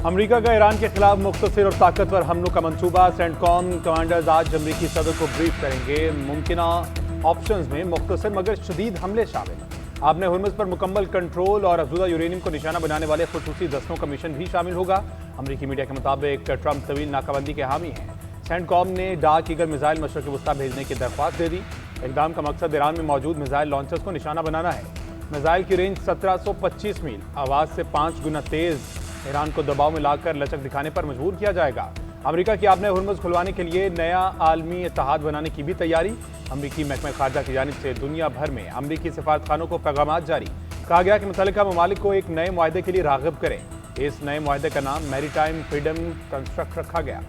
America का Iran के खिलाफ मुख्तसर और ताकतवर हमलों का मंसूबा। सेंटकॉम कमांडर्स आज अमेरिकी सदर को ब्रीफ करेंगे। मुमकिन ऑप्शंस में मुख्तसर मगर शदीद हमले शामिल। आपने हुर्मुज़ पर मुकम्मल कंट्रोल और अफजुदा यूरेनियम को निशाना बनाने वाले खुसूसी दस्तों का मिशन भी शामिल होगा। अमेरिकी मीडिया के मुताबिक ट्रंप तवील नाकाबंदी के हामी हैं। सेंटकॉम ने डार्क ईगल मिसाइल मशरक़ वस्ता भेजने की दरख्वास्त दे दी। इक़दाम का मकसद ईरान में मौजूद मिसाइल लॉन्चर्स को निशाना बनाना है। मिसाइल की रेंज 1725 मील, आवाज़ से 5 गुना तेज़। ईरान को दबाव में लाकर लचक दिखाने पर मजबूर किया जाएगा। अमेरिका की आपने हुर्मुज़ खुलवाने के लिए नया आलमी इत्तेहाद बनाने की भी तैयारी। अमेरिकी महकमा खारजा की जानिब से दुनिया भर में अमेरिकी सफारतखानों को पैगाम जारी। कहा गया कि मुतल्लिका ममालिक को एक नए मुआहदे के लिए राग़िब करें। इस नए मुआहदे का नाम मैरीटाइम फ्रीडम कंस्ट्रक्ट रखा गया।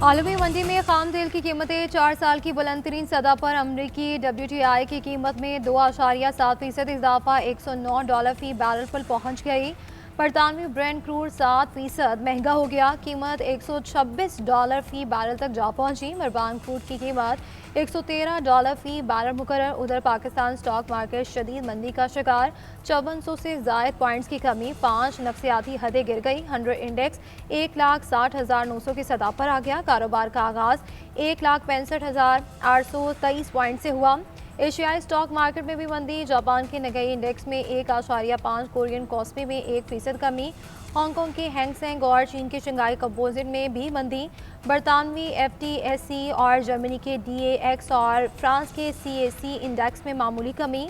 आलमी मंडी में खाम तेल की कीमतें 4 साल की बुलंद तरीन सतह पर। अमरीकी WTI की कीमत में 2.7% इजाफा $109 फी बैरल पर पहुंच गई। बरतानवी ब्रेंट क्रूड 7% महंगा हो गया। कीमत $126 फी बैरल तक जा पहुंची। मरबान क्रूड की कीमत $113 फी बैरल मुकर्रर। उधर पाकिस्तान स्टॉक मार्केट शदीद मंदी का शिकार। 5400 से जायद पॉइंट्स की कमी, 5 नफ्सियाती हदें गिर गई। 100 इंडेक्स 1,60,900 की सतह पर आ गया। कारोबार का आगाज 1,65,823 पॉइंट से हुआ। एशियाई स्टॉक मार्केट में भी मंदी। जापान के नगई इंडेक्स में 1.5, कोरियन कॉस्पी में 1% कमी। हांगकांग के हैंगसेंग और चीन के शंघाई कंपोजिट में भी मंदी। बरतानवी FTSE और जर्मनी के DAX और फ्रांस के CAC इंडेक्स में मामूली कमी।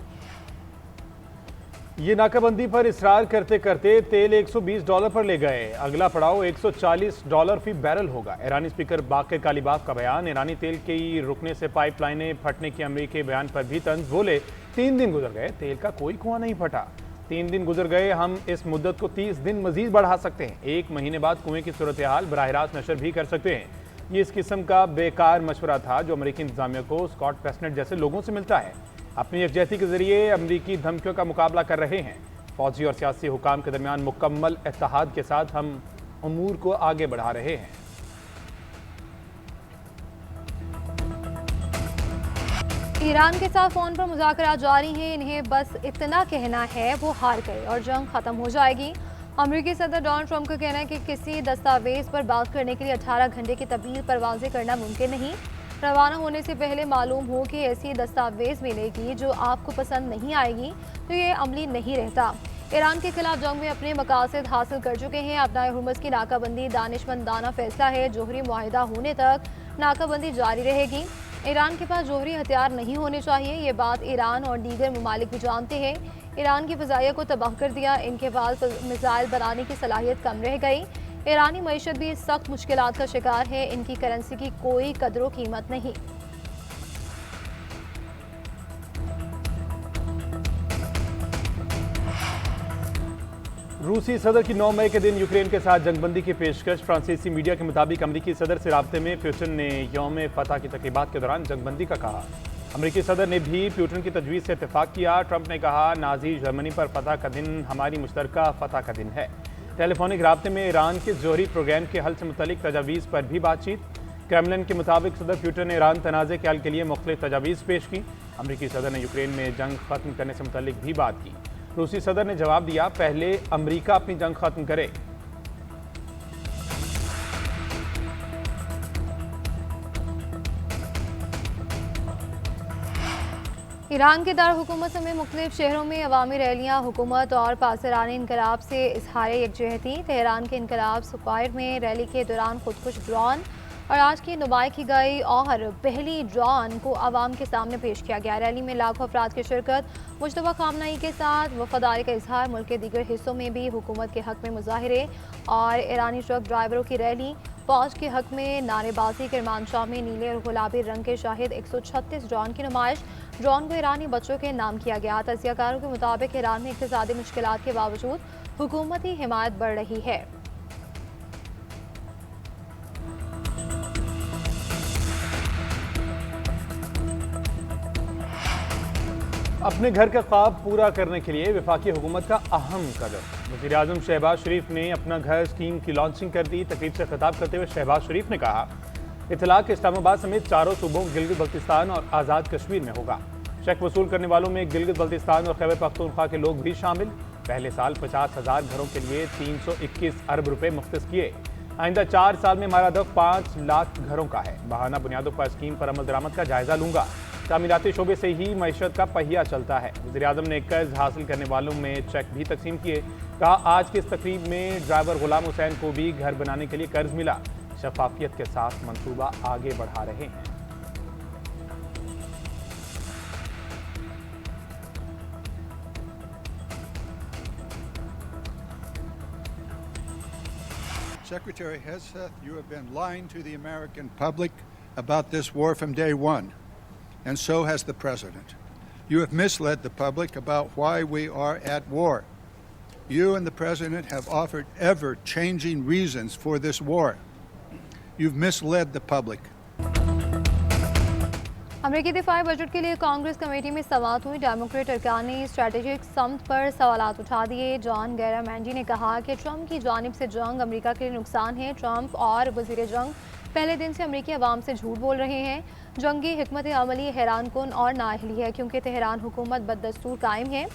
ये नाकाबंदी पर इसरार करते करते तेल $120 पर ले गए। अगला पड़ाव $140 फी बैरल होगा। ईरानी स्पीकर बाक़िर कालीबाफ का बयान। ईरानी तेल के रुकने से पाइपलाइनें फटने के अमेरिकी बयान पर भी तंज बोले। 3 दिन गुजर गए, तेल का कोई कुआं नहीं फटा। 3 दिन गुजर गए, हम इस मुद्दत को 30 दिन मजीद बढ़ा सकते हैं। 1 महीने बाद कुएं की सूरत हाल बराह रास्त नशर भी कर सकते हैं। ये इस किस्म का बेकार मशवरा था जो अमेरिकी इंतजामिया को स्कॉट पेस्नेट जैसे लोगों से मिलता है। अपनी यकजहती के जरिए अमरीकी धमकियों का मुकाबला कर रहे हैं। फौजी और सियासी हुकाम के दरमियान मुकम्मल इत्तेहाद के साथ हम अमूर को आगे बढ़ा रहे हैं। ईरान के साथ फोन पर मुज़ाकरात जारी हैं। इन्हें बस इतना कहना है वो हार गए और जंग खत्म हो जाएगी। अमेरिकी सदर डोनाल्ड ट्रंप का कहना है कि किसी दस्तावेज पर बात करने के लिए 18 घंटे की तवील परवाज़ें करना मुमकिन नहीं। रवाना होने से पहले मालूम हो कि ऐसी दस्तावेज मिलेगी जो आपको पसंद नहीं आएगी तो ये अमली नहीं रहता। ईरान के खिलाफ जंग में अपने मकासद हासिल कर चुके हैं। अपना हुर्मुज़ की नाकाबंदी दानिशमंदाना फैसला है। जोहरी मुआहिदा होने तक नाकाबंदी जारी रहेगी। ईरान के पास जोहरी हथियार नहीं होने चाहिए, ये बात ईरान और दीगर ममालिक भी जानते हैं। ईरान की फ़ज़ाइया को तबाह कर दिया। इनके पास मिसाइल बनाने की सलाहियत कम रह गई। ईरानी मईशत भी सख्त मुश्किलात का शिकार है। इनकी करेंसी की कोई कदर व कीमत नहीं। रूसी सदर की 9 मई के दिन यूक्रेन के साथ जंगबंदी की पेशकश। फ्रांसीसी मीडिया के मुताबिक अमरीकी सदर से राब्ते में पुतिन ने यौम फतह की तकरीबात के दौरान जंगबंदी का कहा। अमरीकी सदर ने भी पुतिन की तजवीज़ से इत्तेफाक किया। ट्रंप ने कहा, नाजी जर्मनी पर फतह का दिन हमारी मुश्तरका फतह का दिन है। टेलीफोनिक राब्ते में ईरान के जोहरी प्रोग्राम के हल से मुतल्लिक तजावीज़ पर भी बातचीत। क्रेमलिन के मुताबिक सदर पुतिन ने ईरान तनाज़े के हल के लिए मुख्तलिफ तजावीज़ पेश की। अमरीकी सदर ने यूक्रेन में जंग खत्म करने से मुतल्लिक भी बात की। रूसी सदर ने जवाब दिया, पहले अमरीका अपनी जंग खत्म करे। ईरान के दार हुकूमत समेत मुख्तलिफ शहरों में अवामी रैलियाँ। हुकूमत और पासरानी इनकलाब से इजहार यकजहती। तेहरान के इनकलाब स्क्वायर में रैली के दौरान खुदकुश ड्रोन और आज की नुमाई की गई और पहली ड्रोन को आवाम के सामने पेश किया गया। रैली में लाखों अफराद की शिरकत। मुश्तबा खामनाई के साथ वफादारी का इजहार। मुल्क के दीगर हिस्सों में भी हुकूमत के हक में मुजाहरे और ईरानी ट्रक ड्राइवरों की रैली। फौज के हक में नारेबाजी। किरमानशाह में नीले और गुलाबी रंग के शाहिद 136 ड्रोन की नुमाइश। ड्रोन को ईरानी बच्चों के नाम किया गया। तजियाकारों के मुताबिक ईरान में इक़्तिसादी मुश्किलात के बावजूद हुकूमती हिमायत बढ़ रही है। अपने घर का ख्वाब पूरा करने के लिए वफाकी हुकूमत का अहम कदम। वज़ीर-ए-आज़म शहबाज शरीफ ने अपना घर स्कीम की लॉन्चिंग कर दी। तकरीब से खिताब करते हुए शहबाज शरीफ ने कहा, इतलाक इस्लामाबाद समेत चारों सूबों गिलगित बल्तिस्तान और आज़ाद कश्मीर में होगा। चेक वसूल करने वालों में गिलगित बल्तिस्तान और खैबर पख्तूनख्वा के लोग भी शामिल। पहले साल 50,000 घरों के लिए 321 अरब रुपए मुख्तस किए। आइंदा 4 साल में हमारा हदफ 5 लाख घरों का है। बहाना बुनियादों पर स्कीम पर अमल दरामद का जायजा लूंगा। तामीराती शोबे से ही मईशत का पहिया चलता है। वज़ीर-ए-आज़म ने कर्ज हासिल करने वालों में चेक भी तकसीम किए। कहा, आज की इस तकरीब में ड्राइवर गुलाम हुसैन को भी घर बनाने के लिए कर्ज मिला। शफाफियत के साथ मंसूबा आगे बढ़ा रहे हैं। Secretary Hegseth, you have been lying to the American public about this war from day one, and so has the President. You have misled the public about why we are at war. You and the President have offered ever-changing reasons for this war. You've misled the public. अमेरिकी दिफाई budget के लिए Congress committee में समाअत हुई। Democrat अरकान ने strategic समत पर सवालात उठा दिए। जॉन गैरामेंडी ने कहा कि ट्रंप की जानिब से जंग अमेरिका के लिए नुकसान है। ट्रंप और वजीर जंग पहले दिन से अमेरिकी अवाम से झूठ बोल रहे हैं। जंगी हिकमत अमली हैरानकुन और नाअहली है क्योंकि तेहरान हुकूमत बददस्तूर कायम है।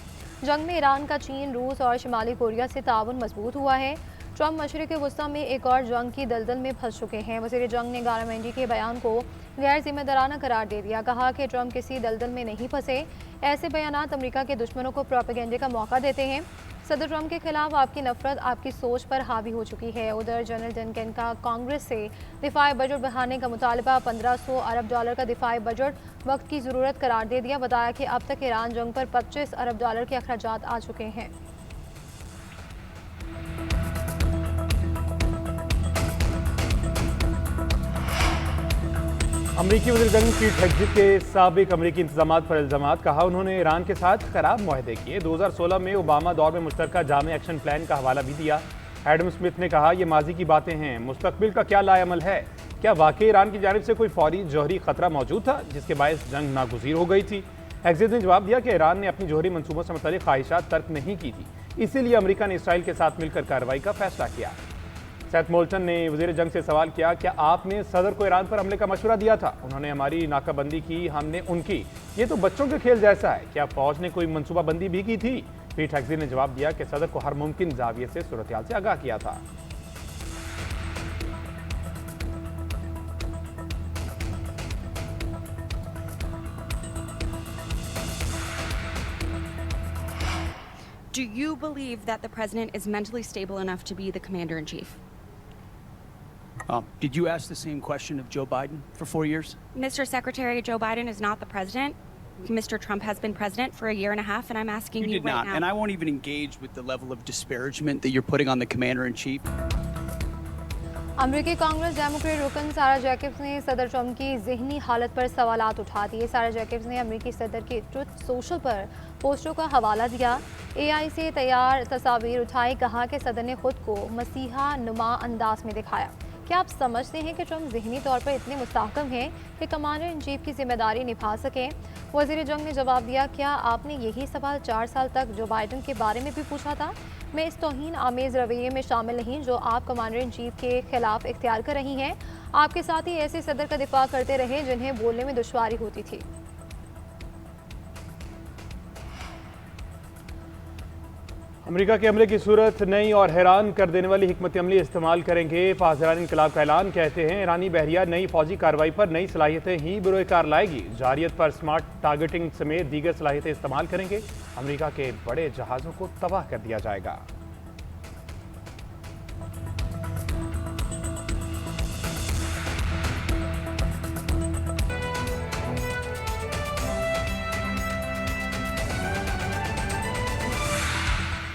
जंग में ईरान का चीन, रूस और शिमाली कोरिया से ताउन मजबूत हुआ है। ट्रंप मशरिक वस्ती में एक और जंग की दलदल में फंस चुके हैं। वज़ीर जंग ने गैरामेंडी के बयान को गैर जिम्मेदाराना करार दे दिया। कहा कि ट्रंप किसी दलदल में नहीं फंसे। ऐसे बयानात अमेरिका के दुश्मनों को प्रोपेगेंडे का मौका देते हैं। सदर ट्रंप के खिलाफ आपकी नफरत आपकी सोच पर हावी हो चुकी है। उधर जनरल डनकन का कांग्रेस से दिफाई बजट बढ़ाने का मुतालबा। 1500 अरब डॉलर का दिफाई बजट वक्त की ज़रूरत करार दे दिया। बताया कि अब तक ईरान जंग पर 25 अरब डॉलर के अखराजात आ चुके हैं। अमरीकी वज़ीर-ए-आज़म पीट हेग्सेथ के साबिक अमरीकी इंतजामात पर इल्ज़ामात। कहा, उन्होंने ईरान के साथ खराब मुआहदे किए। 2016 में ओबामा दौर में मुश्तरका जामे एक्शन प्लान का हवाला भी दिया। एडम स्मिथ ने कहा, ये माजी की बातें हैं, मुस्तकबिल का क्या लाएअमल है। क्या वाकई ईरान की जानिब से कोई फौरी जौहरी खतरा मौजूद था जिसके बायस जंग नागुज़ीर हो गई थी। हेग्सेथ ने जवाब दिया कि ईरान ने अपनी जौहरी मनसूबों से मुतल्लिक़ ख्वाहिशात तर्क नहीं की थी, इसीलिए अमरीका ने इसराइल के साथ मिलकर कार्रवाई का फैसला किया। सेथ मोल्टन ने वज़ीर जंग से सवाल किया, क्या आपने सदर को ईरान पर हमले का मशवरा दिया था? उन्होंने हमारी नाकाबंदी की, हमने उनकी। ये तो बच्चों के खेल जैसा है। क्या फौज ने कोई मनसूबाबंदी भी की थी? पीट हेग्सेथ ने जवाब दिया कि सदर को हर मुमकिन जाविये से सूरत-ए-हाल से आगाह किया था। Do you believe that the president is mentally stable enough to be the commander-in-chief? Did you ask the same question of Joe Biden for 4 years? Mr. Secretary, Joe Biden is not the president. Mr. Trump has been president for a year and a half, and I'm asking you did right not, now. and I won't even engage with the level of disparagement that you're putting on the commander-in-chief. अमरीकी Congress Democrat रुकन सारा Jacobs ने सदर Trump की जहनी हालत पर सवालात उठा दिए। सारा जैकब्स ने अमरीकी सदर के ट्रुथ सोशल पर पोस्टरों का हवाला दिया। AI से तैयार तस्वीर उठाई। कहा कि सदर ने खुद को मसीहा नुमा अंदाज में दिखाया। क्या आप समझते हैं कि ट्रंप ज़हनी तौर पर इतने मुस्तहकम हैं कि कमांडर इन चीफ की जिम्मेदारी निभा सकें? वज़ीर जंग ने जवाब दिया, क्या आपने यही सवाल 4 साल तक जो बाइडन के बारे में भी पूछा था? मैं इस तौहीन आमेज़ रवैये में शामिल नहीं जो आप कमांडर इन चीफ के खिलाफ इख्तियार कर रही हैं। आपके साथ ही ऐसे सदर का दिफा करते रहे जिन्हें बोलने में दुश्वारी होती थी। अमेरिका के हमले की सूरत नई और हैरान कर देने वाली हिकमत अमली इस्तेमाल करेंगे। पासदारान इनकलाब का ऐलान। कहते हैं ईरानी बहरिया नई फौजी कार्रवाई पर नई सलाहियतें ही बिरोकार लाएगी। जारियत पर स्मार्ट टारगेटिंग समेत दीगर सलाहियतें इस्तेमाल करेंगे। अमेरिका के बड़े जहाज़ों को तबाह कर दिया जाएगा।